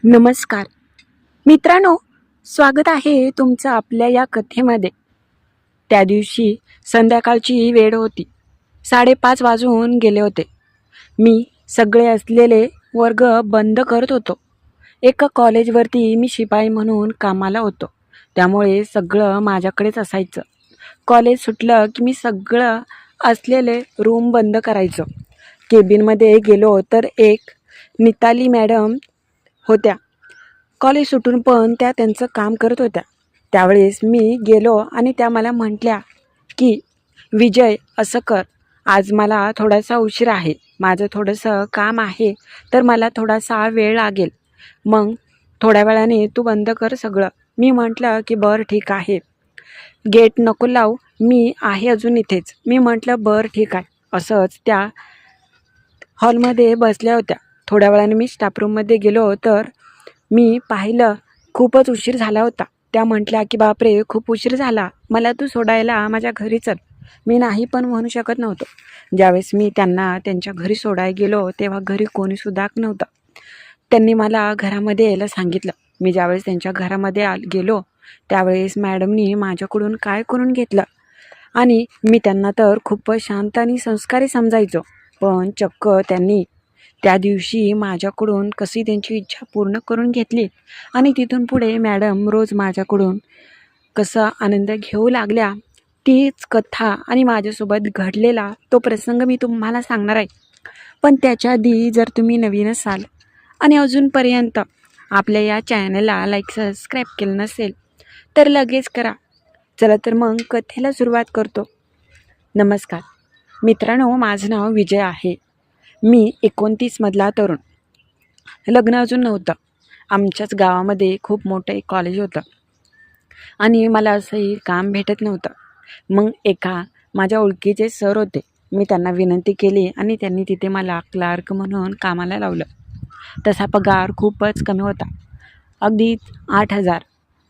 नमस्कार मित्रांनो, स्वागत आहे तुमचं आपल्या या कथेमध्ये. त्या दिवशी संध्याकाळची वेळ होती. 5:30 वाजून गेले होते. मी सगळे असलेले वर्ग बंद करत होतो. एका कॉलेजवरती मी शिपाई म्हणून कामाला होतो, त्यामुळे सगळं माझ्याकडेच असायचं. कॉलेज सुटलं की मी सगळं असलेले रूम बंद करायचो. केबिनमध्ये गेलो तर एक निताली मॅडम होत्या. कॉलेज सुटून पण त्या त्यांचं काम करत होत्या. त्यावेळेस मी गेलो आणि त्या मला म्हटल्या की विजय, असं कर, आज मला थोडासा उशीर आहे, माझं थोडंसं काम आहे, तर मला थोडासा वेळ लागेल, मग थोड्या वेळाने तू बंद कर सगळं. मी म्हटलं की बरं ठीक आहे, गेट नको लावू, मी आहे अजून इथेच. मी म्हटलं बरं ठीक आहे. असंच त्या हॉलमध्ये बसल्या होत्या. थोड्या वेळाने मी स्टाफ रूममध्ये गेलो तर मी पाहिलं खूपच उशीर झाला होता. त्या म्हटल्या की बापरे, खूप उशीर झाला, मला तू सोडायला माझ्या घरी चल. मी नाही पण म्हणू शकत नव्हतो. ज्यावेळेस मी त्यांना त्यांच्या घरी सोडायला गेलो तेव्हा घरी कोणीसुद्धा नव्हतं. त्यांनी मला घरामध्ये यायला सांगितलं. मी ज्यावेळेस त्यांच्या घरामध्ये गेलो त्यावेळेस मॅडमनी माझ्याकडून काय करून घेतलं. आणि मी त्यांना तर खूपच शांत आणि संस्कारी समजायचो, पण चक्क त्यांनी त्या दिवशी माझ्याकडून कशी त्यांची इच्छा पूर्ण करून घेतली. आणि तिथून पुढे मॅडम रोज माझ्याकडून कसा आनंद घेऊ लागल्या, तीच कथा आणि माझ्यासोबत घडलेला तो प्रसंग मी तुम्हाला सांगणार आहे. पण त्याच्या आधी जर तुम्ही नवीन असाल आणि अजूनपर्यंत आपल्या या चॅनलला लाईक सबस्क्राईब केलं नसेल तर लगेच करा. चला तर मग कथेला सुरुवात करतो. नमस्कार मित्रांनो, माझं नाव विजय आहे. मी 29 मधला तरुण. लग्न अजून नव्हतं. आमच्याच गावामध्ये खूप मोठं एक कॉलेज होतं आणि मला असंही काम भेटत नव्हतं. मग एका माझ्या ओळखीचे सर होते. मी त्यांना विनंती केली आणि त्यांनी तिथे मला क्लार्क म्हणून कामाला लावलं. तसा पगार खूपच कमी होता, अगदी 8,000.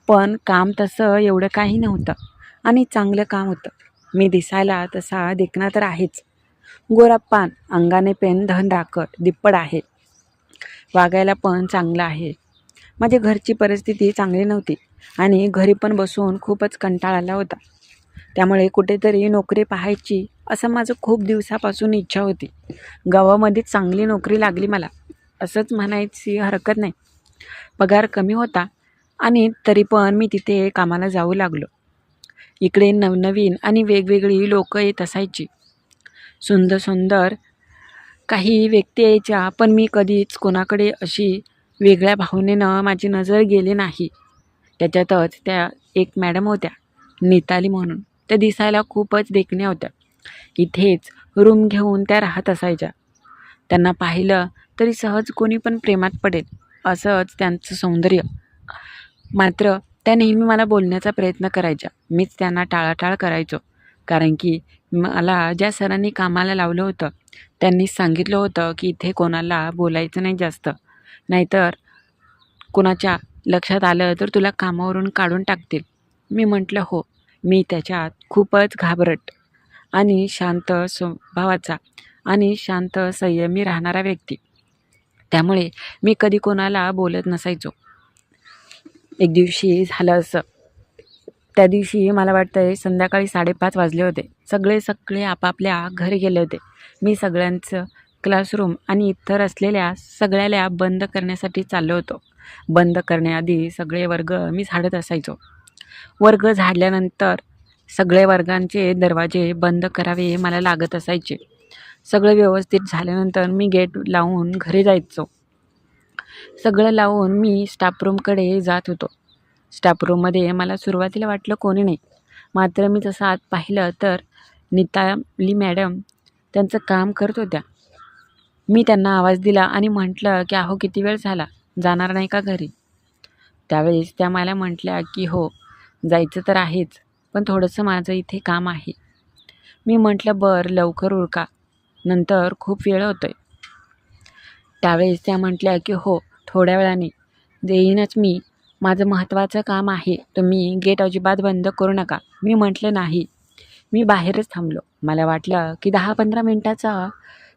पण काम तसं एवढं काही नव्हतं आणि चांगलं काम होतं. मी दिसायला तसा देखणा तर आहेच, गोरापान, अंगाने पेन धन राखट, दिप्पड आहे, वागायला पण चांगलं आहे. माझ्या घरची परिस्थिती चांगली नव्हती आणि घरी पण बसून खूपच कंटाळा आला होता. त्यामुळे कुठेतरी नोकरी पाहायची असं माझं खूप दिवसापासून इच्छा होती. गावामध्येच चांगली नोकरी लागली मला, असंच म्हणायची हरकत नाही. पगार कमी होता आणि तरी पण मी तिथे कामाला जाऊ लागलो. इकडे नवनवीन आणि वेगवेगळी लोकं येत असायची. सुंदर सुंदर काही व्यक्ती यायच्या, पण मी कधीच कोणाकडे अशी वेगळ्या भावनेनं माझी नजर गेली नाही. त्याच्यातच त्या एक मॅडम होत्या, निताली म्हणून. त्या दिसायला खूपच देखण्या होत्या. इथेच रूम घेऊन त्या राहत असायच्या. त्यांना पाहिलं तरी सहज कोणी पण प्रेमात पडेल असंच त्यांचं सौंदर्य. मात्र त्या नेहमी मला बोलण्याचा प्रयत्न करायच्या. मीच त्यांना टाळाटाळ करायचो, कारण की मला ज्या सरांनी कामाला लावलं होतं त्यांनी सांगितलं होतं की इथे कोणाला बोलायचं नाही जास्त, नाहीतर कोणाच्या लक्षात आलं तर तुला कामावरून काढून टाकतील. मी म्हटलं हो. मी त्याच्यात खूपच घाबरट आणि शांत स्वभावाचा आणि शांत संयमी राहणारा व्यक्ती, त्यामुळे मी कधी कोणाला बोलत नसायचो. एक दिवशी झालं असं. त्या दिवशी मला वाटतंय संध्याकाळी 5:30 वाजले होते. सगळे आपापल्या घरी गेले होते. मी सगळ्यांचं क्लासरूम आणि इतर असलेल्या सगळ्या लॅब बंद करण्यासाठी चाललो होतो. बंद करण्याआधी सगळे वर्ग मी झाडत असायचो. वर्ग झाडल्यानंतर सगळे वर्गांचे दरवाजे बंद करावे मला लागत असायचे. सगळं व्यवस्थित झाल्यानंतर मी गेट लावून घरी जायचो. सगळं लावून मी स्टाफ रूमकडे जात होतो. स्टाफ रूममध्ये मला सुरुवातीला वाटलं कोणी नाही. मात्र मी जसं आत पाहिलं तर निताली मॅडम त्यांचं काम करत होत्या. मी त्यांना आवाज दिला आणि म्हटलं की अहो, किती वेळ झाला, जाणार नाही का घरी? त्यावेळेस त्या मला म्हटल्या की हो, जायचं तर आहेच, पण थोडंसं माझं इथे काम आहे. मी म्हटलं बरं, लवकर उरका, नंतर खूप वेळ होतोय. त्यावेळेस त्या म्हटल्या की हो, थोड्या वेळाने येईनच मी, माझं महत्त्वाचं काम आहे, तुम्ही गेट अजिबात बंद करू नका. मी म्हटलं नाही. मी बाहेरच थांबलो. मला वाटलं की 10-15 मिनटाचं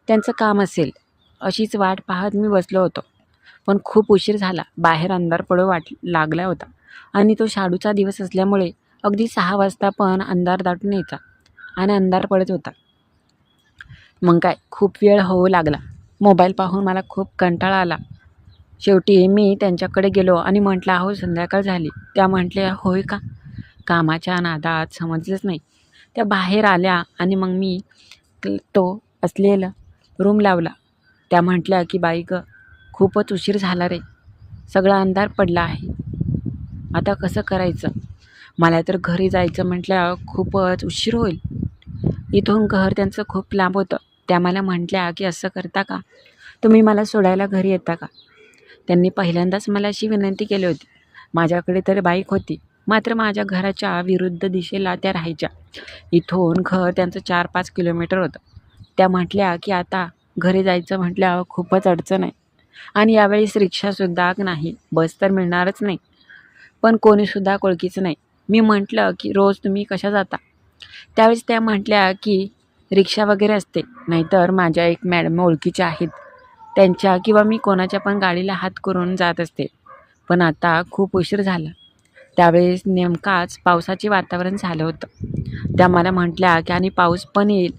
त्यांचं काम असेल, अशीच वाट पाहत मी बसलो होतो. पण खूप उशीर झाला. बाहेर अंधार पडू लागला होता आणि तो शाडूचा दिवस असल्यामुळे अगदी 6 वाजता पण अंधार दाटून यायचा आणि अंधार पडत होता. मग काय खूप वेळ होऊ लागला. मोबाईल पाहून मला खूप कंटाळा आला. शेवटी मी त्यांच्याकडे गेलो आणि म्हटलं, अहो संध्याकाळ झाली. त्या म्हटल्या, होय का? कामाच्या नादात समजलंच नाही. त्या बाहेर आल्या आणि मग मी तो असलेला रूम लावला. त्या म्हटल्या की बाई गं, खूपच उशीर झाला रे. सगळा अंधार पडला आहे. आता कसं करायचं? मला तर घरी जायचं म्हटल्यावर खूपच उशीर होईल. इथून घर त्यांचं खूप लांब होतं. त्या मला म्हटल्या की असं करता का? तुम्ही मला सोडायला घरी येता का? त्यांनी पहिल्यांदाच मला अशी विनंती केली होती. माझ्याकडे तर बाईक होती, मात्र माझ्या घराच्या विरुद्ध दिशेला त्या राहायच्या. इथून घर त्यांचं 4-5 किलोमीटर होतं. त्या म्हटल्या की आता घरी जायचं म्हटल्यावर खूपच अडचण आहे आणि यावेळेस रिक्षासुद्धा नाही, बस तर मिळणारच नाही, पण कोणीसुद्धा ओळखीचं नाही. मी म्हटलं की रोज तुम्ही कशा जाता? त्यावेळेस त्या म्हटल्या की रिक्षा वगैरे असते, नाहीतर माझ्या एक मॅडम ओळखीच्या आहेत, त्यांच्या किंवा मी कोणाच्या पण गाडीला हात करून जात असते. पण आता खूप उशीर झाला. त्यावेळेस नेमकाच पावसाचे वातावरण झालं होतं. त्या मला म्हटल्या की आणि पाऊस पण येईल.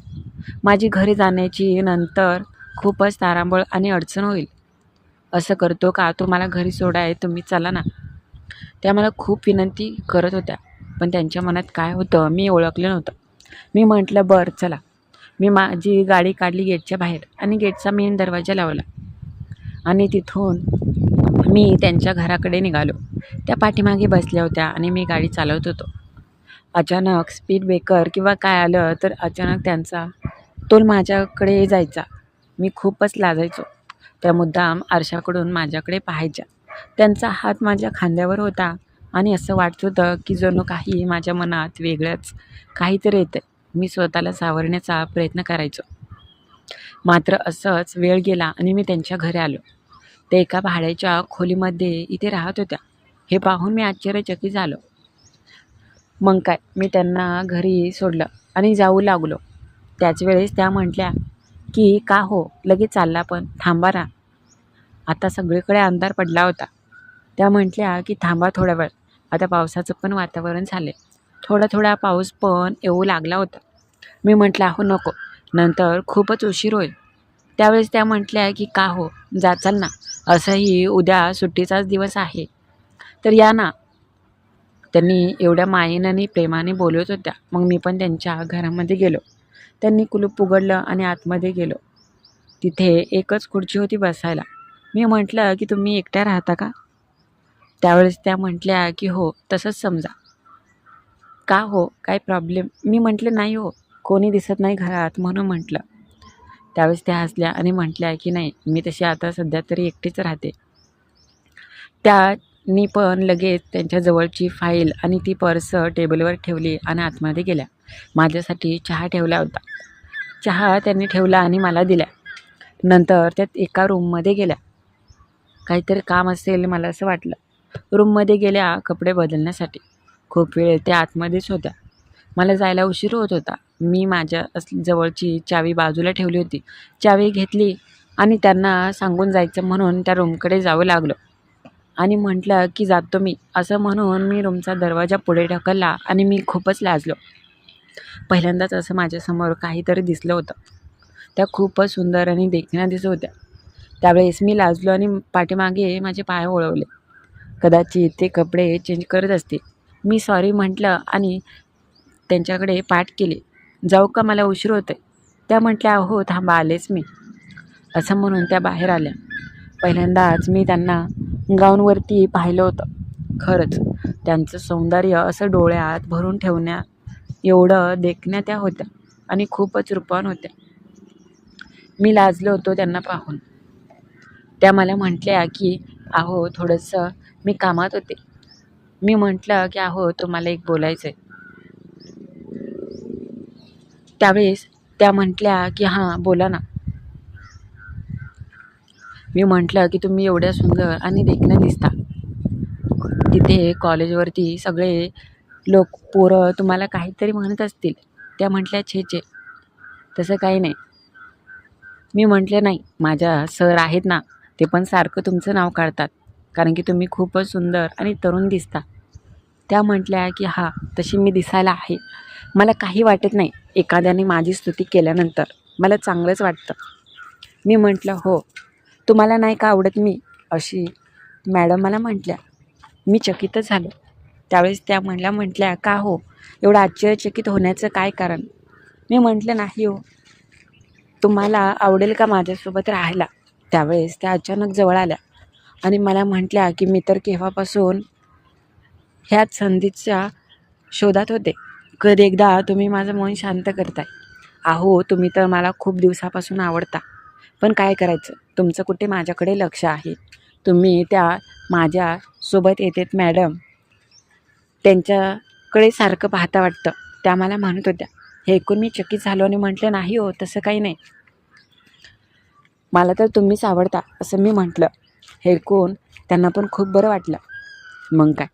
माझी घरी जाण्याची नंतर खूपच तारांबळ आणि अडचण होईल. असं करतो का? तुम्हाला घरी सोडाय तुम्ही चला ना. त्या मला खूप विनंती करत होत्या, पण त्यांच्या मनात काय होतं मी ओळखलं नव्हतं. मी म्हटलं बरं चला. मी माझी गाडी काढली गेटच्या बाहेर आणि गेटचा मेन दरवाजा लावला आणि तिथून मी त्यांच्या घराकडे निघालो. त्या पाठीमागे बसल्या होत्या आणि मी गाडी चालवत होतो. अचानक स्पीड ब्रेकर किंवा काय आलं तर अचानक त्यांचा तोल माझ्याकडे जायचा. मी खूपच लाजायचो. त्या मुद्दाम आरशाकडून माझ्याकडे पाहायच्या. त्यांचा हात माझ्या खांद्यावर होता आणि असं वाटत होतं की जणू काही माझ्या मनात वेगळंच काहीतरी येतं. मी स्वतःला सावरण्याचा प्रयत्न करायचो. मात्र असंच वेळ गेला आणि मी त्यांच्या घरी आलो. ते एका भाड्याच्या खोलीमध्ये इथे राहत होत्या. हे पाहून मी आश्चर्यचकित झालो. मग काय, मी त्यांना घरी सोडलं आणि जाऊ लागलो. त्याच वेळेस त्या म्हटल्या की का हो लगेच चालला, पण थांबा ना. आता सगळीकडे अंधार पडला होता. त्या म्हटल्या की थांबा थोडा वेळ, आता पावसाचं पण वातावरण झाले. थोडा थोडा पाऊस पण येऊ लागला होता. मी म्हटलं अहो नको, नंतर खूपच उशीर होईल. त्यावेळेस त्या म्हटल्या की का हो, जाचाल ना, असंही उद्या सुट्टीचाच दिवस आहे, तर या ना. त्यांनी एवढ्या मायेनं आणि प्रेमाने बोलत होत्या. मग मी पण त्यांच्या घरामध्ये गेलो. त्यांनी कुलूप उघडलं आणि आतमध्ये गेलो. तिथे एकच खुर्ची होती बसायला. मी म्हटलं की तुम्ही एकट्या राहता का? त्यावेळेस त्या म्हटल्या की हो, तसंच समजा. का हो, काय प्रॉब्लेम? मी म्हटलं नाही हो, कोणी दिसत नाही घरात म्हणून म्हटलं. त्यावेळेस त्या हसल्या आणि म्हटल्या की नाही, मी तशी आता सध्या तरी एकटीच राहते. त्यांनी पण लगेच त्यांच्या जवळची फाईल आणि ती पर्स टेबलवर ठेवली आणि आतमध्ये गेल्या. माझ्यासाठी चहा ठेवला होता. चहा त्यांनी ठेवला आणि मला दिल्या. नंतर त्या एका रूममध्ये गेल्या. काहीतरी काम असेल मला असं वाटलं. रूममध्ये गेल्या कपडे बदलण्यासाठी. खूप वेळ त्या आतमध्येच होत्या. मला जायला उशीर होत होता. मी माझ्या जवळची चावी बाजूला ठेवली होती. चावी घेतली आणि त्यांना सांगून जायचं म्हणून त्या रूमकडे जावं लागलं आणि म्हटलं की जातो मी, असं म्हणून मी रूमचा दरवाजा पुढे ढकलला आणि मी खूपच लाजलो. पहिल्यांदाच असं माझ्यासमोर काहीतरी दिसलं होतं. त्या खूपच सुंदर आणि देखण्या दिसत होत्या. त्यावेळेस मी लाजलो आणि पाठीमागे माझे पाय वळवले. कदाचित ते कपडे चेंज करत असतील. मी सॉरी म्हटलं आणि त्यांच्याकडे पाठ केली. जाऊ का, मला उशीर होतोय? त्या म्हटल्या हो थांबा, आलेच मी. असं म्हणून त्या बाहेर आल्या. पहिल्यांदाच मी त्यांना गाऊनवरती पाहिलं होतं. खरंच त्यांचं सौंदर्य असं डोळ्यात भरून ठेवण्या एवढं देखण्या त्या होत्या आणि खूपच रूपवान होत्या. मी लाजलो होतो त्यांना पाहून. त्या मला म्हटल्या की अहो थोडंसं मी कामात होते. मी म्हटलं की अहो तुम्हाला एक बोलायचं आहे. त्यावेळेस त्या म्हटल्या की हां बोला ना. मी म्हटलं की तुम्ही एवढ्या सुंदर आणि देखण्या दिसता. तिथे कॉलेजवरती सगळे लोक पोरं तुम्हाला काहीतरी म्हणत असतील. त्या म्हटल्या छे छे, तसं काही नाही. मी म्हटलं नाही, माझ्या सर आहेत ना, ते पण सारखं तुमचं नाव काढतात, कारण की तुम्ही खूपच सुंदर आणि तरुण दिसता. त्या म्हटल्या की हां, तशी मी दिसायला आहे. मला काही वाटत नाही, एखाद्याने माझी स्तुती केल्यानंतर मला चांगलंच वाटतं. मी म्हटलं हो, तुम्हाला नाही का आवडत मी, अशी मॅडम मला म्हटल्या. मी चकितच झालो. त्यावेळेस त्या म्हटल्या का हो, एवढं आश्चर्यचकित होण्याचं काय कारण? मी म्हटलं नाही हो, तुम्हाला आवडेल का माझ्यासोबत राहायला? त्यावेळेस त्या अचानक जवळ आल्या आणि मला म्हटल्या की मी तर केव्हापासून ह्याच संधीच्या शोधात होते. कधी एकदा तुम्ही माझं मन शांत करताय. अहो, तुम्ही तर मला खूप दिवसापासून आवडता, पण काय करायचं, तुमचं कुठे माझ्याकडे लक्ष आहे. तुम्ही त्या माझ्यासोबत येतेत मॅडम, त्यांच्याकडे सारखं पाहता वाटतं, त्या मला म्हणत होत्या. हे ऐकून मी चकित झालो आणि म्हटलं नाही हो, तसं काही नाही, मला तर तुम्हीच आवडता, असं मी म्हटलं. हे ऐकून त्यांना पण खूप बरं वाटलं. मग काय,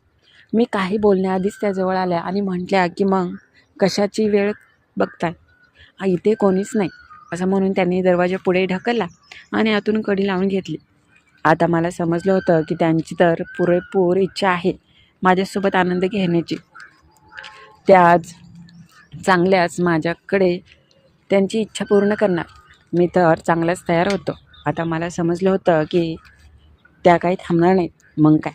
मी काही बोलण्याआधीच त्या जवळ आल्या आणि म्हटल्या की मग कशाची वेळ बघताय, इथे कोणीच नाही, असं म्हणून त्यांनी दरवाजा पुढे ढकलला आणि आतून कडी लावून घेतली. आता मला समजलं होतं की त्यांची तर पुरेपूर इच्छा आहे माझ्यासोबत आनंद घेण्याची. त्या आज चांगल्याच माझ्याकडे त्यांची इच्छा पूर्ण करणार. मी तर चांगलाच तयार होतो. आता मला समजलं होतं की त्या काही थांबणार नाहीत. मग काय,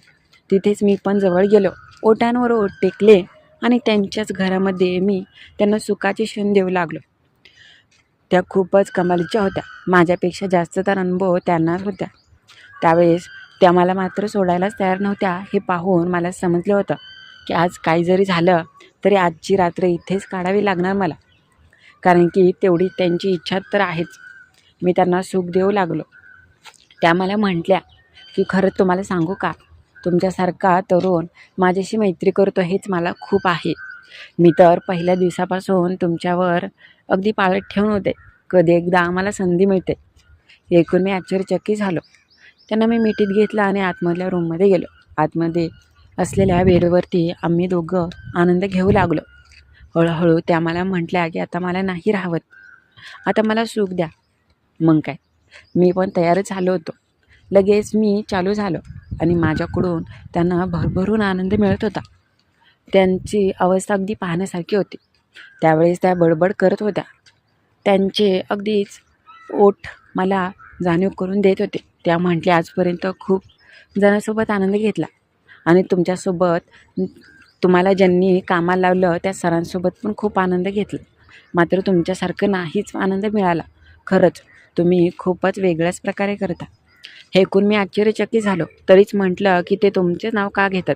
तिथेच मी पण जवळ गेलो, ओठांवर ओठ टेकले आणि त्यांच्याच घरामध्ये मी त्यांना सुखाचे क्षण देऊ लागलो. त्या खूपच कमालीच्या होत्या. माझ्यापेक्षा जास्त तर अनुभव त्यांनाच होत्या. त्यावेळेस त्या मला मात्र सोडायलाच तयार नव्हत्या. हे पाहून मला समजलं होतं की आज काही जरी झालं तरी आजची रात्र इथेच काढावी लागणार मला, कारण की तेवढी त्यांची इच्छा तर आहेच. मी त्यांना सुख देऊ लागलो. त्या मला म्हटल्या की खरं तुम्हाला सांगू का, तुमच्यासारखा तरुण माझ्याशी मैत्री करतो हेच मला खूप आहे. मी तर पहिल्या दिवसापासून तुमच्यावर अगदी पाळत ठेवून होते. कधी एकदा आम्हाला संधी मिळते. ऐकून मी आश्चर्यचकित झालो. त्यांना मी मिठीत घेतलं आणि आतमधल्या रूममध्ये गेलो. आतमध्ये असलेल्या बेडवरती आम्ही दोघं आनंद घेऊ लागलो. हळूहळू त्या मला म्हटल्या की आता मला नाही राहवत, आता मला सुख द्या. मग काय, मी पण तयारच झालो होतो. लगेच मी चालू झालो आणि माझ्याकडून त्यांना भरभरून आनंद मिळत होता. त्यांची अवस्था अगदी पाहण्यासारखी होती. त्यावेळेस त्या बडबड करत होत्या. त्यांचे अगदीच ओठ मला जाणीव करून देत होते. त्या म्हटल्या आजपर्यंत खूप जणांसोबत आनंद घेतला आणि तुमच्यासोबत, तुम्हाला ज्यांनी कामाला लावलं त्या सरांसोबत पण खूप आनंद घेतला, मात्र तुमच्यासारखं नाहीच आनंद मिळाला. खरंच तुम्ही खूपच वेगळ्याच प्रकारे करता. हे ऐकून मी आश्चर्यचकित झालो. तरीच म्हटलं की ते तुमचे नाव का घेतात?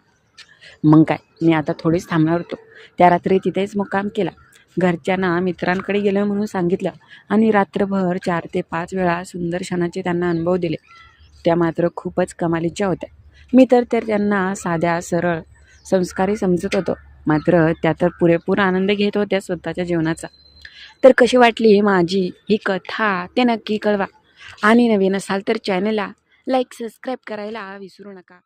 मग काय, मी आता थोडीच थांबणार होतो. त्या रात्री तिथेच मुक्काम केला. घरच्यांना मित्रांकडे गेलं म्हणून सांगितलं आणि रात्रभर 4 ते 5 वेळा सुंदर क्षणाचे त्यांना अनुभव दिले. त्या मात्र खूपच कमालीच्या होत्या. मी तर त्यांना साध्या सरळ संस्कारी समजत होतो, मात्र त्या तर पुरेपूर आनंद घेत होत्या स्वतःच्या जीवनाचा. तर कशी वाटली माझी ही कथा ते नक्की कळवा आणि नवीन असाल तर चॅनलला लाईक सबस्क्राईब करायला विसरू नका.